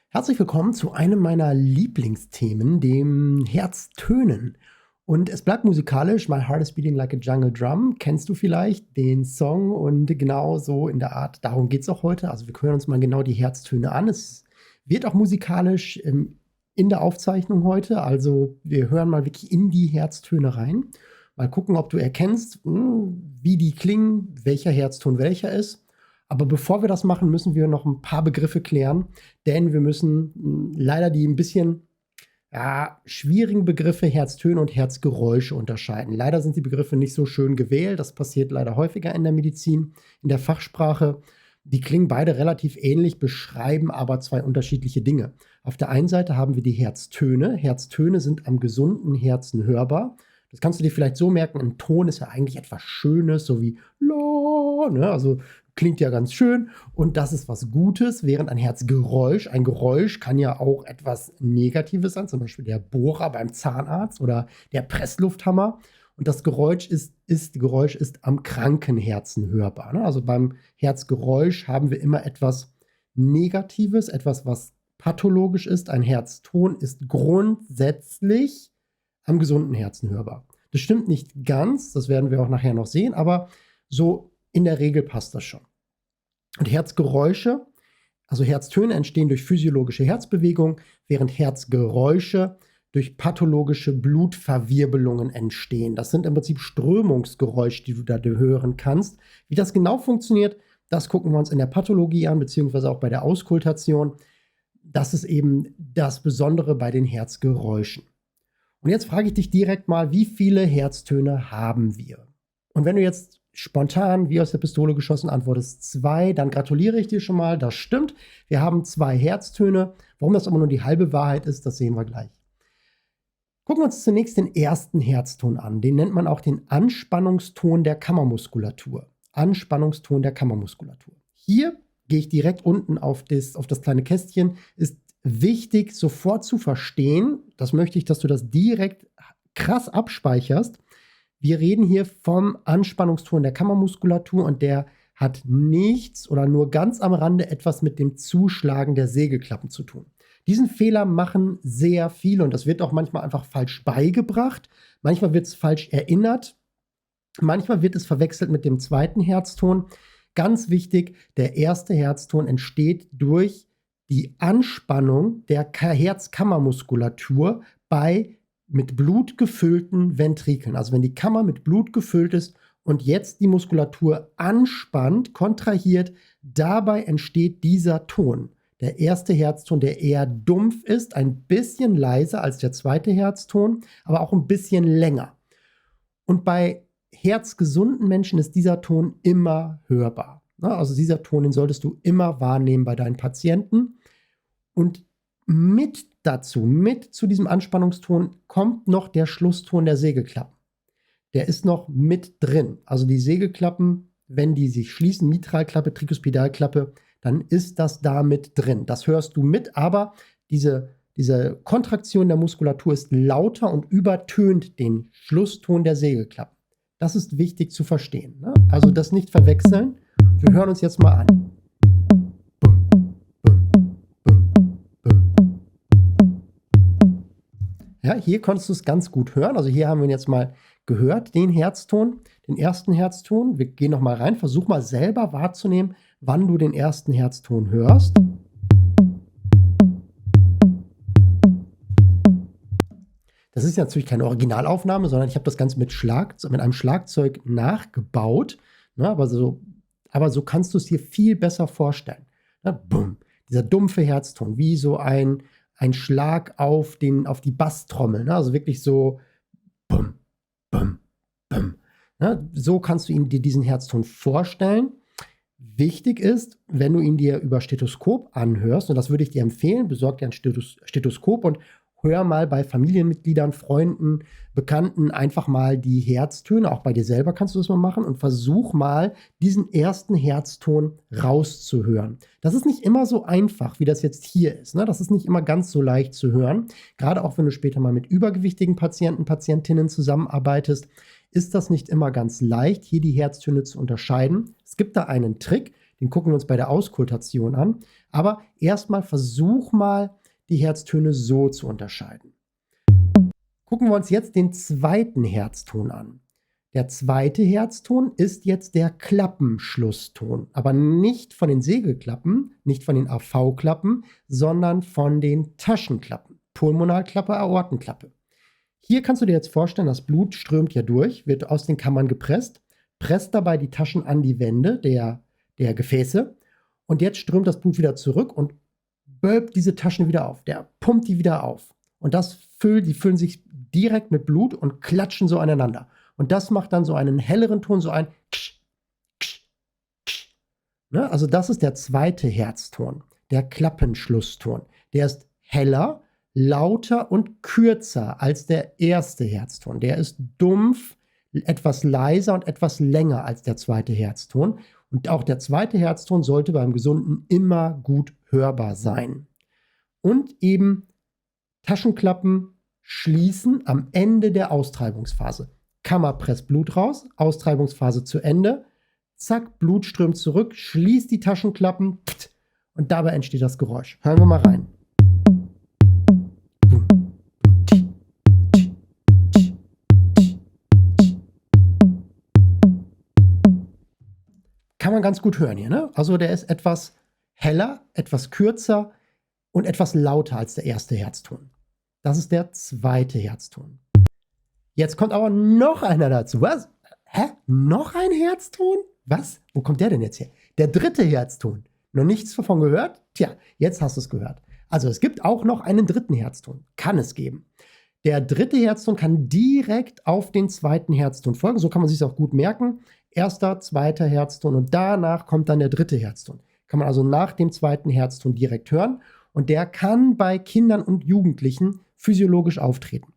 Herzlich willkommen zu einem meiner Lieblingsthemen, dem Herztönen. Und es bleibt musikalisch. My Heart is Beating Like a Jungle Drum. Kennst du vielleicht den Song? Und genau so in der Art, darum geht es auch heute. Also wir hören uns mal genau die Herztöne an. Es wird auch musikalisch in der Aufzeichnung heute. Also wir hören mal wirklich in die Herztöne rein. Mal gucken, ob du erkennst, wie die klingen, welcher Herzton welcher ist. Aber bevor wir das machen, müssen wir noch ein paar Begriffe klären, denn wir müssen leider die ein bisschen schwierigen Begriffe Herztöne und Herzgeräusche unterscheiden. Leider sind die Begriffe nicht so schön gewählt. Das passiert leider häufiger in der Medizin, in der Fachsprache. Die klingen beide relativ ähnlich, beschreiben aber zwei unterschiedliche Dinge. Auf der einen Seite haben wir die Herztöne. Herztöne sind am gesunden Herzen hörbar. Das kannst du dir vielleicht so merken, ein Ton ist ja eigentlich etwas Schönes, so wie La, ne? Also klingt ja ganz schön und das ist was Gutes, während ein Geräusch kann ja auch etwas Negatives sein, zum Beispiel der Bohrer beim Zahnarzt oder der Presslufthammer. Und das Geräusch ist am kranken Herzen hörbar. Ne? Also beim Herzgeräusch haben wir immer etwas Negatives, etwas, was pathologisch ist. Ein Herzton ist grundsätzlich am gesunden Herzen hörbar. Das stimmt nicht ganz, das werden wir auch nachher noch sehen, aber so in der Regel passt das schon. Und Herzgeräusche, also Herztöne entstehen durch physiologische Herzbewegung, während Herzgeräusche durch pathologische Blutverwirbelungen entstehen. Das sind im Prinzip Strömungsgeräusche, die du da hören kannst. Wie das genau funktioniert, das gucken wir uns in der Pathologie an, beziehungsweise auch bei der Auskultation. Das ist eben das Besondere bei den Herzgeräuschen. Und jetzt frage ich dich direkt mal, wie viele Herztöne haben wir? Und wenn du jetzt spontan wie aus der Pistole geschossen antwortest 2, dann gratuliere ich dir schon mal, das stimmt. Wir haben 2 Herztöne. Warum das aber nur die halbe Wahrheit ist, das sehen wir gleich. Gucken wir uns zunächst den ersten Herzton an. Den nennt man auch den Anspannungston der Kammermuskulatur. Anspannungston der Kammermuskulatur. Hier gehe ich direkt unten auf das kleine Kästchen. Ist wichtig, sofort zu verstehen, das möchte ich, dass du das direkt krass abspeicherst. Wir reden hier vom Anspannungston der Kammermuskulatur und der hat nichts oder nur ganz am Rande etwas mit dem Zuschlagen der Sägeklappen zu tun. Diesen Fehler machen sehr viele und das wird auch manchmal einfach falsch beigebracht. Manchmal wird es falsch erinnert. Manchmal wird es verwechselt mit dem zweiten Herzton. Ganz wichtig, der erste Herzton entsteht durch die Anspannung der Herzkammermuskulatur bei mit Blut gefüllten Ventrikeln. Also wenn die Kammer mit Blut gefüllt ist und jetzt die Muskulatur anspannt, kontrahiert, dabei entsteht dieser Ton. Der erste Herzton, der eher dumpf ist, ein bisschen leiser als der zweite Herzton, aber auch ein bisschen länger. Und bei herzgesunden Menschen ist dieser Ton immer hörbar. Also dieser Ton, den solltest du immer wahrnehmen bei deinen Patienten. Und mit zu diesem Anspannungston kommt noch der Schlusston der Sägeklappen. Der ist noch mit drin. Also die Sägeklappen, wenn die sich schließen, Mitralklappe, Tricuspidalklappe, dann ist das da mit drin. Das hörst du mit, aber diese Kontraktion der Muskulatur ist lauter und übertönt den Schlusston der Sägeklappen. Das ist wichtig zu verstehen. Ne? Also das nicht verwechseln. Wir hören uns jetzt mal an. Ja, hier konntest du es ganz gut hören. Also hier haben wir ihn jetzt mal gehört, den Herzton, den ersten Herzton. Wir gehen noch mal rein. Versuch mal selber wahrzunehmen, wann du den ersten Herzton hörst. Das ist natürlich keine Originalaufnahme, sondern ich habe das Ganze mit einem Schlagzeug nachgebaut. Ne, aber so kannst du es dir viel besser vorstellen. Ne, bumm, dieser dumpfe Herzton, wie so ein Schlag auf die Basstrommel. Ne? Also wirklich so bum, bum, bum. Ne? So kannst du dir diesen Herzton vorstellen. Wichtig ist, wenn du ihn dir über Stethoskop anhörst, und das würde ich dir empfehlen, besorg dir ein Stethoskop und hör mal bei Familienmitgliedern, Freunden, Bekannten einfach mal die Herztöne. Auch bei dir selber kannst du das mal machen und versuch mal, diesen ersten Herzton rauszuhören. Das ist nicht immer so einfach, wie das jetzt hier ist. Ne? Das ist nicht immer ganz so leicht zu hören. Gerade auch wenn du später mal mit übergewichtigen Patienten, Patientinnen zusammenarbeitest, ist das nicht immer ganz leicht, hier die Herztöne zu unterscheiden. Es gibt da einen Trick, Den gucken wir uns bei der Auskultation an. Aber erstmal versuch mal, die Herztöne so zu unterscheiden. Gucken wir uns jetzt den zweiten Herzton an. Der zweite Herzton ist jetzt der Klappenschlusston, aber nicht von den Segelklappen, nicht von den AV-Klappen, sondern von den Taschenklappen. Pulmonalklappe, Aortenklappe. Hier kannst du dir jetzt vorstellen, das Blut strömt ja durch, wird aus den Kammern gepresst, presst dabei die Taschen an die Wände der Gefäße und jetzt strömt das Blut wieder zurück und wölbt diese Taschen wieder auf. Der pumpt die wieder auf. Und die füllen sich direkt mit Blut und klatschen so aneinander. Und das macht dann so einen helleren Ton, so ein Ksch, Ksch, Ksch. Ne? Also das ist der zweite Herzton, der Klappenschlusston. Der ist heller, lauter und kürzer als der erste Herzton. Der ist dumpf, etwas leiser und etwas länger als der zweite Herzton. Und auch der zweite Herzton sollte beim Gesunden immer gut hörbar sein. Und eben Taschenklappen schließen am Ende der Austreibungsphase. Kammer presst Blut raus, Austreibungsphase zu Ende. Zack, Blut strömt zurück, schließt die Taschenklappen und dabei entsteht das Geräusch. Hören wir mal rein. Kann man ganz gut hören hier, ne? Also der ist etwas heller, etwas kürzer und etwas lauter als der erste Herzton. Das ist der zweite Herzton. Jetzt kommt aber noch einer dazu. Was? Hä? Noch ein Herzton? Was? Wo kommt der denn jetzt her? Der dritte Herzton. Noch nichts davon gehört? Tja, jetzt hast du es gehört. Also es gibt auch noch einen dritten Herzton. Kann es geben. Der dritte Herzton kann direkt auf den zweiten Herzton folgen. So kann man sich es auch gut merken. Erster, zweiter Herzton und danach kommt dann der dritte Herzton. Kann man also nach dem zweiten Herzton direkt hören. Und der kann bei Kindern und Jugendlichen physiologisch auftreten.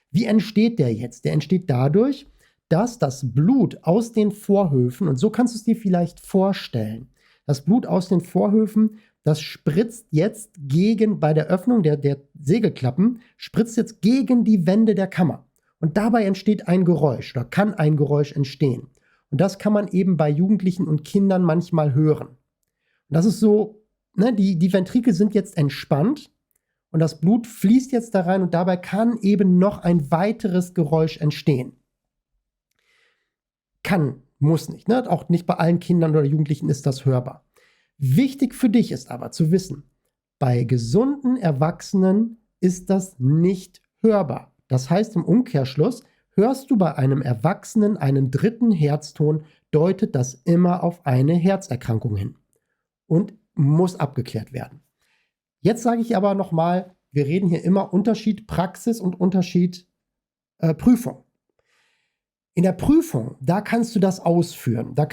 Wie entsteht der jetzt? Der entsteht dadurch, dass das Blut aus den Vorhöfen, und so kannst du es dir vielleicht vorstellen, das Blut aus den Vorhöfen, das spritzt jetzt bei der Öffnung der Segelklappen, spritzt jetzt gegen die Wände der Kammer. Und dabei entsteht ein Geräusch oder kann ein Geräusch entstehen. Und das kann man eben bei Jugendlichen und Kindern manchmal hören. Und das ist so, ne, die Ventrikel sind jetzt entspannt. Und das Blut fließt jetzt da rein und dabei kann eben noch ein weiteres Geräusch entstehen. Kann, muss nicht. Ne? Auch nicht bei allen Kindern oder Jugendlichen ist das hörbar. Wichtig für dich ist aber zu wissen, bei gesunden Erwachsenen ist das nicht hörbar. Das heißt im Umkehrschluss, hörst du bei einem Erwachsenen einen dritten Herzton, deutet das immer auf eine Herzerkrankung hin und muss abgeklärt werden. Jetzt sage ich aber nochmal, wir reden hier immer Unterschied Praxis und Unterschied Prüfung. In der Prüfung, da kannst du das ausführen. Da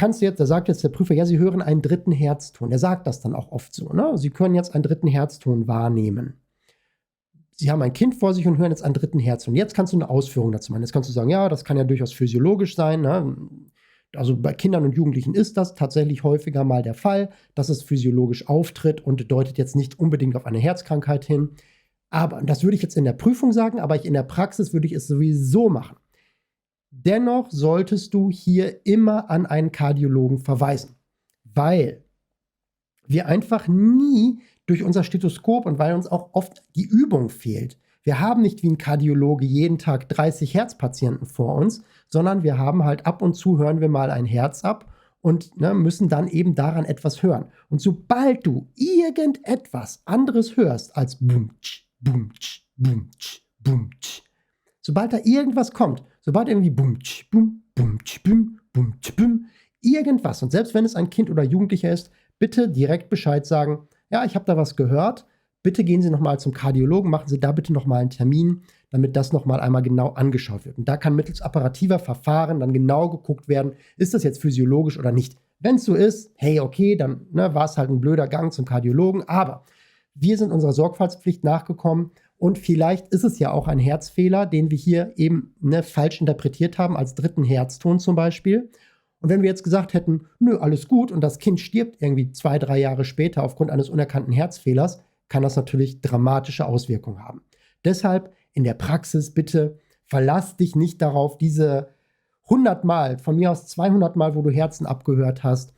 sagt jetzt der Prüfer, ja, Sie hören einen dritten Herzton. Er sagt das dann auch oft so, ne? Sie können jetzt einen dritten Herzton wahrnehmen. Sie haben ein Kind vor sich und hören jetzt einen dritten Herzton. Jetzt kannst du eine Ausführung dazu machen. Jetzt kannst du sagen, ja, das kann ja durchaus physiologisch sein, ne? Also bei Kindern und Jugendlichen ist das tatsächlich häufiger mal der Fall, dass es physiologisch auftritt und deutet jetzt nicht unbedingt auf eine Herzkrankheit hin. Aber, das würde ich jetzt in der Prüfung sagen, aber in der Praxis würde ich es sowieso machen. Dennoch solltest du hier immer an einen Kardiologen verweisen, weil wir einfach nie durch unser Stethoskop und weil uns auch oft die Übung fehlt. Wir haben nicht wie ein Kardiologe jeden Tag 30 Herzpatienten vor uns, sondern wir haben halt ab und zu hören wir mal ein Herz ab und müssen dann eben daran etwas hören. Und sobald du irgendetwas anderes hörst als Bumtsch, Bumtsch, Bumtsch, Bumtsch, sobald da irgendwas kommt, sobald irgendwie Bumtsch, Bum, Bumtsch, Bum, Bumtsch, Bum, irgendwas, und selbst wenn es ein Kind oder Jugendlicher ist, bitte direkt Bescheid sagen, ja, ich habe da was gehört, bitte gehen Sie nochmal zum Kardiologen, machen Sie da bitte nochmal einen Termin, damit das nochmal einmal genau angeschaut wird. Und da kann mittels apparativer Verfahren dann genau geguckt werden, ist das jetzt physiologisch oder nicht. Wenn es so ist, hey, okay, dann war es halt ein blöder Gang zum Kardiologen, aber wir sind unserer Sorgfaltspflicht nachgekommen und vielleicht ist es ja auch ein Herzfehler, den wir hier eben falsch interpretiert haben, als dritten Herzton zum Beispiel. Und wenn wir jetzt gesagt hätten, nö, alles gut und das Kind stirbt irgendwie 2-3 Jahre später aufgrund eines unerkannten Herzfehlers, kann das natürlich dramatische Auswirkungen haben. Deshalb in der Praxis bitte verlass dich nicht darauf, diese 100 Mal, von mir aus 200 Mal, wo du Herzen abgehört hast,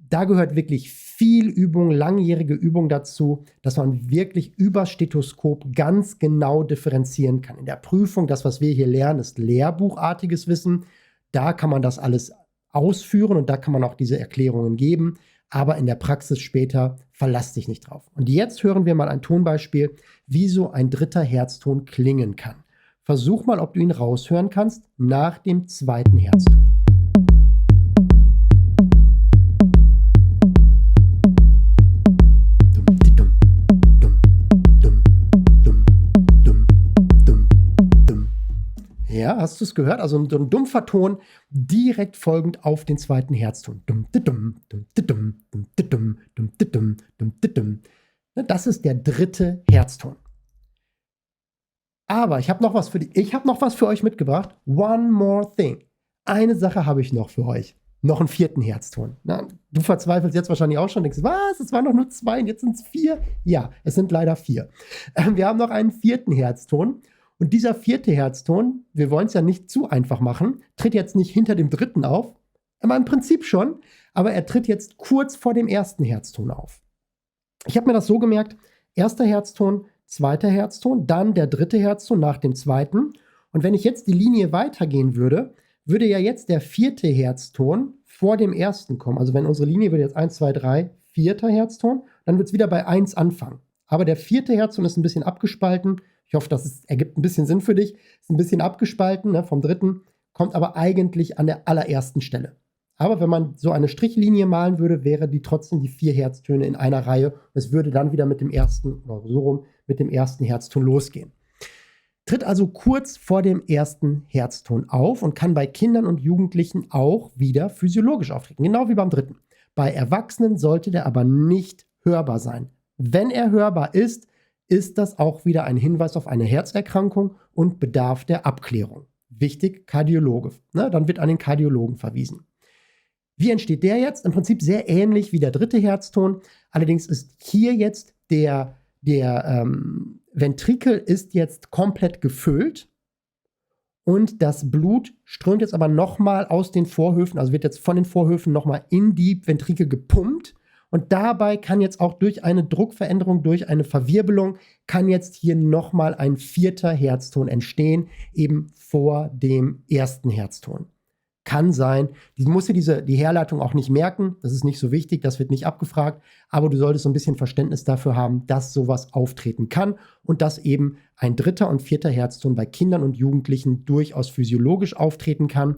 da gehört wirklich viel Übung, langjährige Übung dazu, dass man wirklich über Stethoskop ganz genau differenzieren kann. In der Prüfung, das, was wir hier lernen, ist lehrbuchartiges Wissen. Da kann man das alles ausführen und da kann man auch diese Erklärungen geben. Aber in der Praxis später verlass dich nicht drauf. Und jetzt hören wir mal ein Tonbeispiel, wie so ein dritter Herzton klingen kann. Versuch mal, ob du ihn raushören kannst nach dem zweiten Herzton. Ja, hast du es gehört? Also so ein dumpfer Ton direkt folgend auf den zweiten Herzton. Das ist der dritte Herzton. Aber ich habe noch was für euch mitgebracht. One more thing. Eine Sache habe ich noch für euch. Noch einen vierten Herzton. Na, du verzweifelst jetzt wahrscheinlich auch schon. Denkst, was? Es waren doch nur 2 und jetzt sind es 4? Ja, es sind leider 4. Wir haben noch einen vierten Herzton. Und dieser vierte Herzton, wir wollen es ja nicht zu einfach machen, tritt jetzt nicht hinter dem dritten auf. Aber im Prinzip schon. Aber er tritt jetzt kurz vor dem ersten Herzton auf. Ich habe mir das so gemerkt. Erster Herzton, zweiter Herzton, dann der dritte Herzton nach dem zweiten. Und wenn ich jetzt die Linie weitergehen würde, würde ja jetzt der vierte Herzton vor dem ersten kommen. Also wenn unsere Linie würde jetzt 1, 2, 3, vierter Herzton, dann wird es wieder bei 1 anfangen. Aber der vierte Herzton ist ein bisschen abgespalten. Ich hoffe, das ergibt ein bisschen Sinn für dich. Ist ein bisschen abgespalten, ne, vom dritten, kommt aber eigentlich an der allerersten Stelle. Aber wenn man so eine Strichlinie malen würde, wäre die trotzdem die 4 Herztöne in einer Reihe. Es würde dann wieder mit dem ersten, oder so rum, mit dem ersten Herzton losgehen. Tritt also kurz vor dem ersten Herzton auf und kann bei Kindern und Jugendlichen auch wieder physiologisch auftreten. Genau wie beim dritten. Bei Erwachsenen sollte der aber nicht hörbar sein. Wenn er hörbar ist, ist das auch wieder ein Hinweis auf eine Herzerkrankung und bedarf der Abklärung. Wichtig, Kardiologe. Ne, dann wird an den Kardiologen verwiesen. Wie entsteht der jetzt? Im Prinzip sehr ähnlich wie der dritte Herzton. Allerdings ist hier jetzt der Ventrikel ist jetzt komplett gefüllt und das Blut strömt jetzt aber nochmal aus den Vorhöfen, also wird jetzt von den Vorhöfen nochmal in die Ventrikel gepumpt. Und dabei kann jetzt auch durch eine Druckveränderung, durch eine Verwirbelung, kann jetzt hier nochmal ein vierter Herzton entstehen, eben vor dem ersten Herzton. Kann sein, du musst dir die Herleitung auch nicht merken, das ist nicht so wichtig, das wird nicht abgefragt, aber du solltest so ein bisschen Verständnis dafür haben, dass sowas auftreten kann und dass eben ein dritter und vierter Herzton bei Kindern und Jugendlichen durchaus physiologisch auftreten kann.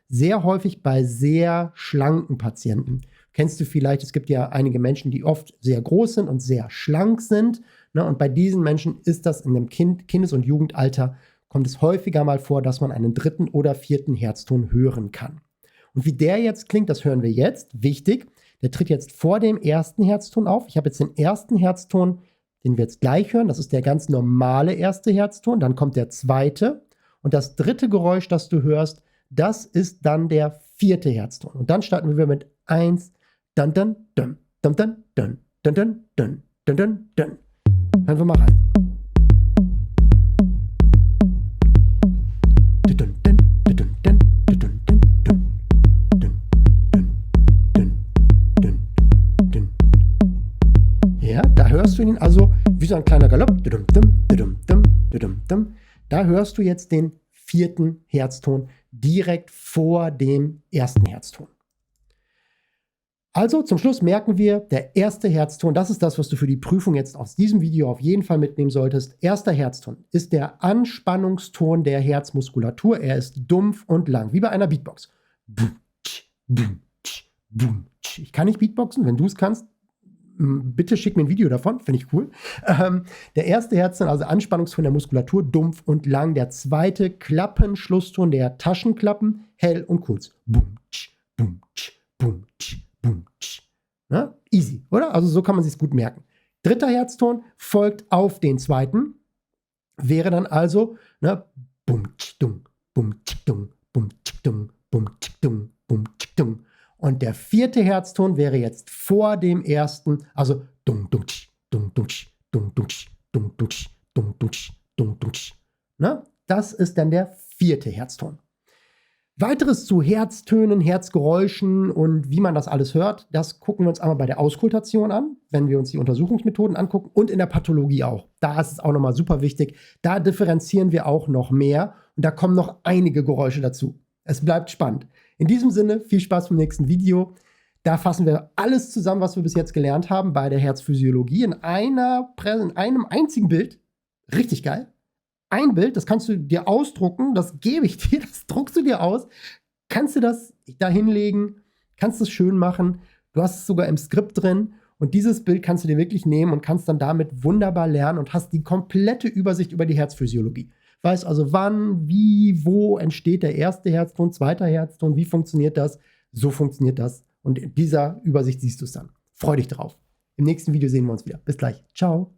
Sehr häufig bei sehr schlanken Patienten. Kennst du vielleicht, es gibt ja einige Menschen, die oft sehr groß sind und sehr schlank sind. Ne? Und bei diesen Menschen ist das in dem Kindes- und Jugendalter, kommt es häufiger mal vor, dass man einen dritten oder vierten Herzton hören kann. Und wie der jetzt klingt, das hören wir jetzt. Wichtig, der tritt jetzt vor dem ersten Herzton auf. Ich habe jetzt den ersten Herzton, den wir jetzt gleich hören. Das ist der ganz normale erste Herzton. Dann kommt der zweite. Und das dritte Geräusch, das du hörst, das ist dann der vierte Herzton. Und dann starten wir mit 1, dun dun dun, dun dun dun, dun dun dun, dun dun dun. Hören wir mal rein. Ja, da hörst du ihn also wie so ein kleiner Galopp. Da hörst du jetzt den vierten Herzton direkt vor dem ersten Herzton. Also zum Schluss merken wir, der erste Herzton, das ist das, was du für die Prüfung jetzt aus diesem Video auf jeden Fall mitnehmen solltest. Erster Herzton ist der Anspannungston der Herzmuskulatur. Er ist dumpf und lang, wie bei einer Beatbox. Ich kann nicht Beatboxen, wenn du es kannst. Bitte schick mir ein Video davon, finde ich cool. Der erste Herzton, also Anspannungston der Muskulatur, dumpf und lang. Der zweite Klappenschlusston der Taschenklappen, hell und kurz. Ne? Easy, oder? Also so kann man sich es gut merken. Dritter Herzton folgt auf den zweiten, wäre dann also ne, und der vierte Herzton wäre jetzt vor dem ersten, also ne? Das ist dann der vierte Herzton. Weiteres zu Herztönen, Herzgeräuschen und wie man das alles hört, das gucken wir uns einmal bei der Auskultation an, wenn wir uns die Untersuchungsmethoden angucken, und in der Pathologie auch. Da ist es auch nochmal super wichtig. Da differenzieren wir auch noch mehr und da kommen noch einige Geräusche dazu. Es bleibt spannend. In diesem Sinne, viel Spaß beim nächsten Video. Da fassen wir alles zusammen, was wir bis jetzt gelernt haben bei der Herzphysiologie in einem einzigen Bild. Richtig geil. Ein Bild, das kannst du dir ausdrucken, das gebe ich dir, das druckst du dir aus, kannst du das da hinlegen, kannst es schön machen, du hast es sogar im Skript drin und dieses Bild kannst du dir wirklich nehmen und kannst dann damit wunderbar lernen und hast die komplette Übersicht über die Herzphysiologie. Weißt also wann, wie, wo entsteht der erste Herzton, zweiter Herzton, wie funktioniert das, so funktioniert das und in dieser Übersicht siehst du es dann. Freu dich drauf. Im nächsten Video sehen wir uns wieder. Bis gleich. Ciao.